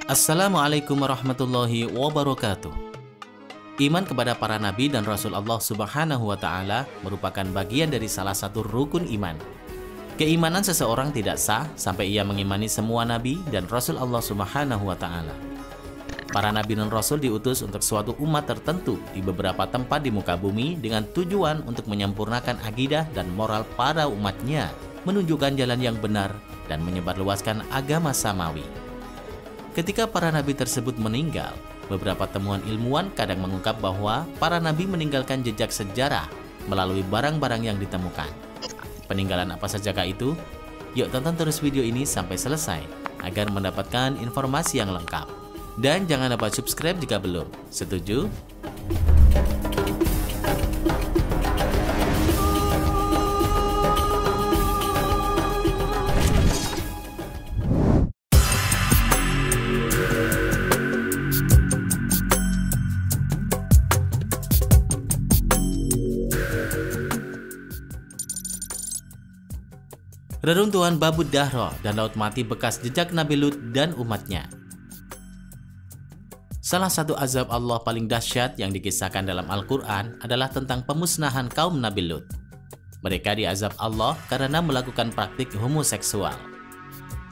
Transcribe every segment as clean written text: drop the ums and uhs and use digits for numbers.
Assalamualaikum warahmatullahi wabarakatuh. Iman kepada para nabi dan rasul Allah Subhanahu wa Ta'ala merupakan bagian dari salah satu rukun iman. Keimanan seseorang tidak sah sampai ia mengimani semua nabi dan rasul Allah Subhanahu wa Ta'ala. Para nabi dan rasul diutus untuk suatu umat tertentu di beberapa tempat di muka bumi dengan tujuan untuk menyempurnakan akidah dan moral para umatnya, menunjukkan jalan yang benar dan menyebarluaskan agama samawi. Ketika para nabi tersebut meninggal, beberapa temuan ilmuwan kadang mengungkap bahwa para nabi meninggalkan jejak sejarah melalui barang-barang yang ditemukan. Peninggalan apa sajakah itu? Yuk tonton terus video ini sampai selesai agar mendapatkan informasi yang lengkap. Dan jangan lupa subscribe jika belum. Setuju? Reruntuhan Babud Dahro dan Laut Mati bekas jejak Nabi Lut dan umatnya. Salah satu azab Allah paling dahsyat yang dikisahkan dalam Al-Quran adalah tentang pemusnahan kaum Nabi Lut. Mereka diazab Allah karena melakukan praktik homoseksual.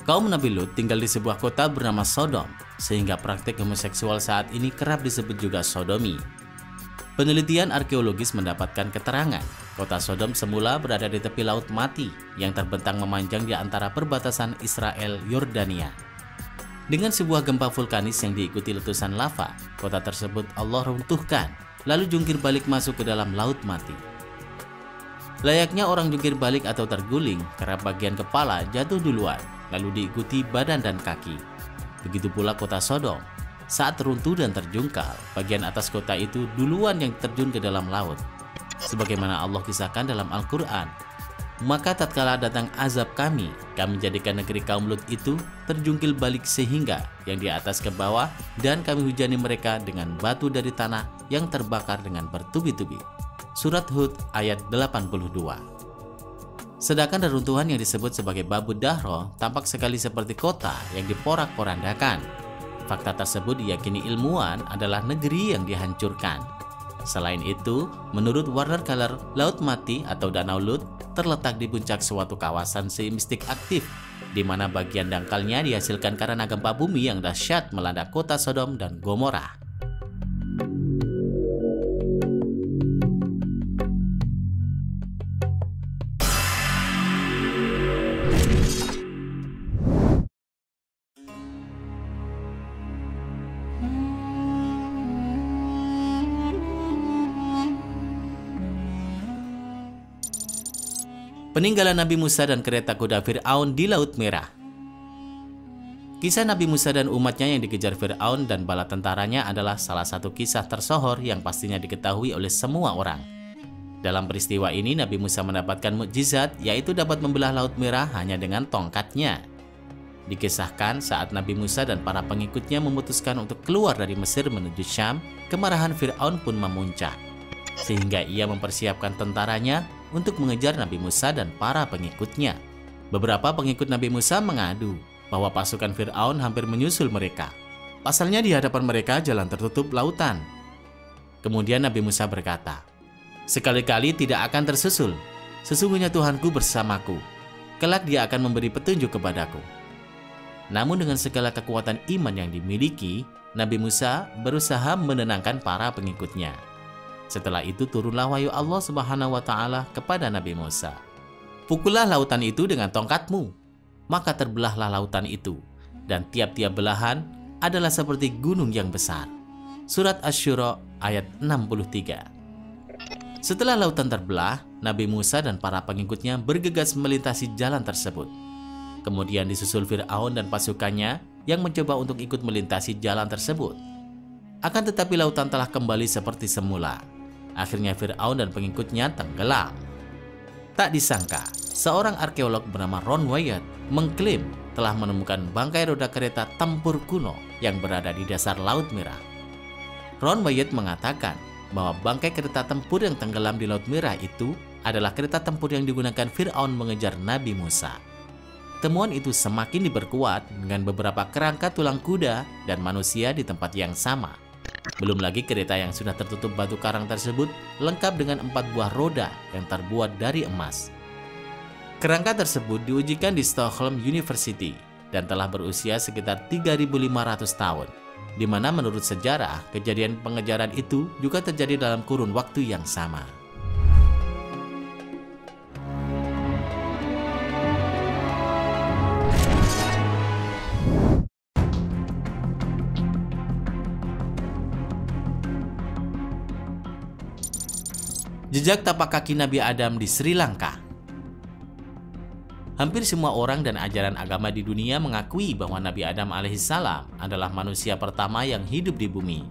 Kaum Nabi Lut tinggal di sebuah kota bernama Sodom, sehingga praktik homoseksual saat ini kerap disebut juga sodomi. Penelitian arkeologis mendapatkan keterangan kota Sodom semula berada di tepi Laut Mati yang terbentang memanjang di antara perbatasan Israel-Yordania. Dengan sebuah gempa vulkanis yang diikuti letusan lava, kota tersebut Allah runtuhkan, lalu jungkir balik masuk ke dalam Laut Mati. Layaknya orang jungkir balik atau terguling, kerap bagian kepala jatuh duluan, lalu diikuti badan dan kaki. Begitu pula kota Sodom. Saat runtuh dan terjungkal, bagian atas kota itu duluan yang terjun ke dalam laut. Sebagaimana Allah kisahkan dalam Al-Quran, maka tatkala datang azab kami jadikan negeri kaum Lut itu terjungkil balik sehingga yang di atas ke bawah, dan kami hujani mereka dengan batu dari tanah yang terbakar dengan bertubi-tubi. Surat Hud ayat 82. Sedangkan reruntuhan yang disebut sebagai Babud Dahro tampak sekali seperti kota yang diporak-porandakan. Fakta tersebut diyakini ilmuwan adalah negeri yang dihancurkan. Selain itu, menurut Warner Keller, Laut Mati atau Danau Lut terletak di puncak suatu kawasan seismik aktif, di mana bagian dangkalnya dihasilkan karena gempa bumi yang dahsyat melanda kota Sodom dan Gomora. Peninggalan Nabi Musa dan kereta kuda Fir'aun di Laut Merah. Kisah Nabi Musa dan umatnya yang dikejar Fir'aun dan bala tentaranya adalah salah satu kisah tersohor yang pastinya diketahui oleh semua orang. Dalam peristiwa ini, Nabi Musa mendapatkan mukjizat, yaitu dapat membelah Laut Merah hanya dengan tongkatnya. Dikisahkan saat Nabi Musa dan para pengikutnya memutuskan untuk keluar dari Mesir menuju Syam, kemarahan Fir'aun pun memuncak, sehingga ia mempersiapkan tentaranya untuk mengejar Nabi Musa dan para pengikutnya. Beberapa pengikut Nabi Musa mengadu bahwa pasukan Fir'aun hampir menyusul mereka. Pasalnya di hadapan mereka jalan tertutup lautan. Kemudian Nabi Musa berkata, "Sekali-kali tidak akan tersusul. Sesungguhnya Tuhanku bersamaku. Kelak Dia akan memberi petunjuk kepadaku." Namun dengan segala kekuatan iman yang dimiliki, Nabi Musa berusaha menenangkan para pengikutnya. Setelah itu turunlah wahyu Allah Subhanahu wa Ta'ala kepada Nabi Musa. "Pukullah lautan itu dengan tongkatmu." Maka terbelahlah lautan itu, dan tiap-tiap belahan adalah seperti gunung yang besar. Surat Asy-Syura ayat 63. Setelah lautan terbelah, Nabi Musa dan para pengikutnya bergegas melintasi jalan tersebut. Kemudian disusul Fir'aun dan pasukannya yang mencoba untuk ikut melintasi jalan tersebut. Akan tetapi lautan telah kembali seperti semula. Akhirnya Fir'aun dan pengikutnya tenggelam. Tak disangka, seorang arkeolog bernama Ron Wyatt mengklaim telah menemukan bangkai roda kereta tempur kuno yang berada di dasar Laut Merah. Ron Wyatt mengatakan bahwa bangkai kereta tempur yang tenggelam di Laut Merah itu adalah kereta tempur yang digunakan Fir'aun mengejar Nabi Musa. Temuan itu semakin diperkuat dengan beberapa kerangka tulang kuda dan manusia di tempat yang sama. Belum lagi kereta yang sudah tertutup batu karang tersebut lengkap dengan 4 buah roda yang terbuat dari emas. Kerangka tersebut diujikan di Stockholm University dan telah berusia sekitar 3.500 tahun, di mana menurut sejarah kejadian pengejaran itu juga terjadi dalam kurun waktu yang sama. Jejak tapak kaki Nabi Adam di Sri Lanka. Hampir semua orang dan ajaran agama di dunia mengakui bahwa Nabi Adam alaihissalam adalah manusia pertama yang hidup di bumi.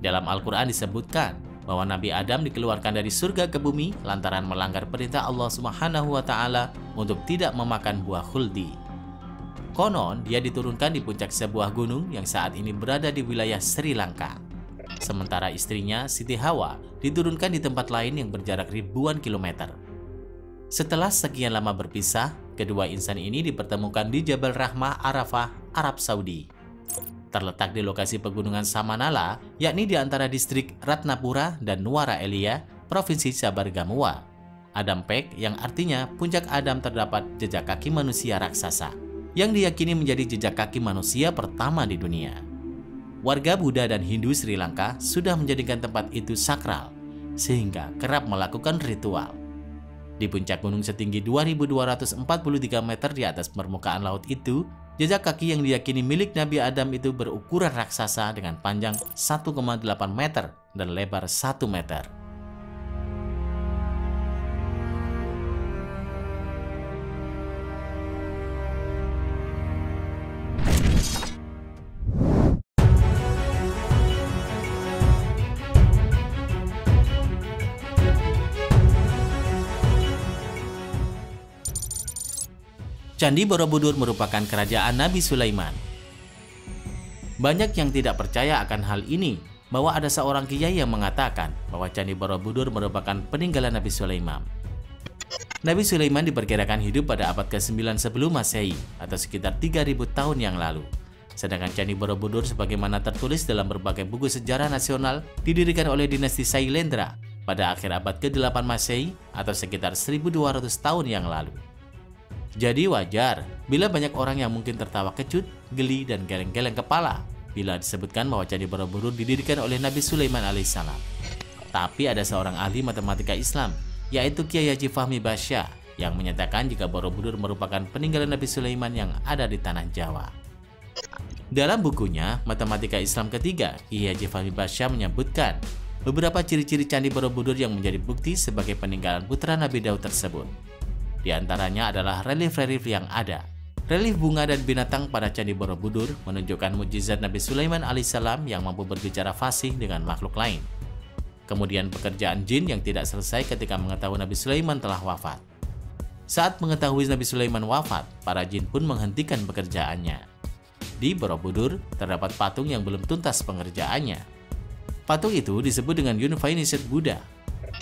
Dalam Al-Quran disebutkan bahwa Nabi Adam dikeluarkan dari surga ke bumi lantaran melanggar perintah Allah Subhanahu wa Ta'ala untuk tidak memakan buah khuldi. Konon, dia diturunkan di puncak sebuah gunung yang saat ini berada di wilayah Sri Lanka. Sementara istrinya, Siti Hawa, diturunkan di tempat lain yang berjarak ribuan kilometer. Setelah sekian lama berpisah, kedua insan ini dipertemukan di Jabal Rahmah, Arafah, Arab Saudi. Terletak di lokasi pegunungan Samanala, yakni di antara distrik Ratnapura dan Nuwara Elia, Provinsi Sabar Gamua. Adam Peck, yang artinya puncak Adam, terdapat jejak kaki manusia raksasa, yang diyakini menjadi jejak kaki manusia pertama di dunia. Warga Buddha dan Hindu Sri Lanka sudah menjadikan tempat itu sakral, sehingga kerap melakukan ritual. Di puncak gunung setinggi 2.243 meter di atas permukaan laut itu, jejak kaki yang diyakini milik Nabi Adam itu berukuran raksasa dengan panjang 1,8 meter dan lebar 1 meter. Candi Borobudur merupakan kerajaan Nabi Sulaiman. Banyak yang tidak percaya akan hal ini, bahwa ada seorang kiai yang mengatakan bahwa Candi Borobudur merupakan peninggalan Nabi Sulaiman. Nabi Sulaiman diperkirakan hidup pada abad ke-9 sebelum Masehi atau sekitar 3.000 tahun yang lalu. Sedangkan Candi Borobudur sebagaimana tertulis dalam berbagai buku sejarah nasional didirikan oleh dinasti Sailendra pada akhir abad ke-8 Masehi atau sekitar 1.200 tahun yang lalu. Jadi wajar bila banyak orang yang mungkin tertawa kecut, geli, dan geleng-geleng kepala bila disebutkan bahwa Candi Borobudur didirikan oleh Nabi Sulaiman alaihissalam. Tapi ada seorang ahli matematika Islam, yaitu Kiai Haji Fahmi Basya, yang menyatakan jika Borobudur merupakan peninggalan Nabi Sulaiman yang ada di tanah Jawa. Dalam bukunya, Matematika Islam Ketiga, Kiai Haji Fahmi Basya menyebutkan beberapa ciri-ciri Candi Borobudur yang menjadi bukti sebagai peninggalan putra Nabi Daud tersebut. Di antaranya adalah relief-relief yang ada. Relief bunga dan binatang pada Candi Borobudur menunjukkan mukjizat Nabi Sulaiman alaihissalam yang mampu berbicara fasih dengan makhluk lain. Kemudian pekerjaan jin yang tidak selesai ketika mengetahui Nabi Sulaiman telah wafat. Saat mengetahui Nabi Sulaiman wafat, para jin pun menghentikan pekerjaannya. Di Borobudur terdapat patung yang belum tuntas pengerjaannya. Patung itu disebut dengan Unfinished Buddha.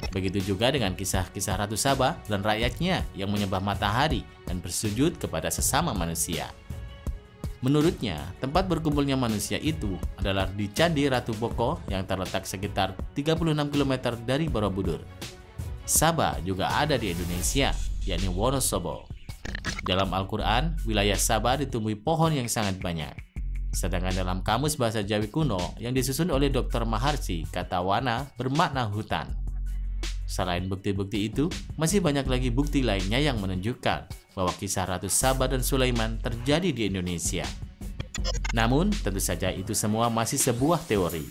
Begitu juga dengan kisah-kisah Ratu Saba dan rakyatnya yang menyembah matahari dan bersujud kepada sesama manusia. Menurutnya, tempat berkumpulnya manusia itu adalah di Candi Ratu Boko yang terletak sekitar 36 km dari Borobudur. Saba juga ada di Indonesia, yakni Wonosobo. Dalam Al-Quran, wilayah Saba ditumbuhi pohon yang sangat banyak. Sedangkan dalam Kamus Bahasa Jawi Kuno yang disusun oleh Dr. Maharsi, kata wana bermakna hutan. Selain bukti-bukti itu, masih banyak lagi bukti lainnya yang menunjukkan bahwa kisah Ratu Saba dan Sulaiman terjadi di Indonesia. Namun, tentu saja itu semua masih sebuah teori.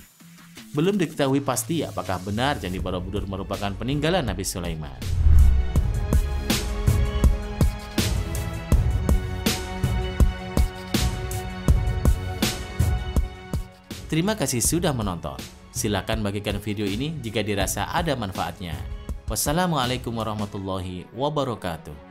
Belum diketahui pasti apakah benar Candi Borobudur merupakan peninggalan Nabi Sulaiman. Terima kasih sudah menonton. Silakan bagikan video ini jika dirasa ada manfaatnya. Wassalamualaikum warahmatullahi wabarakatuh.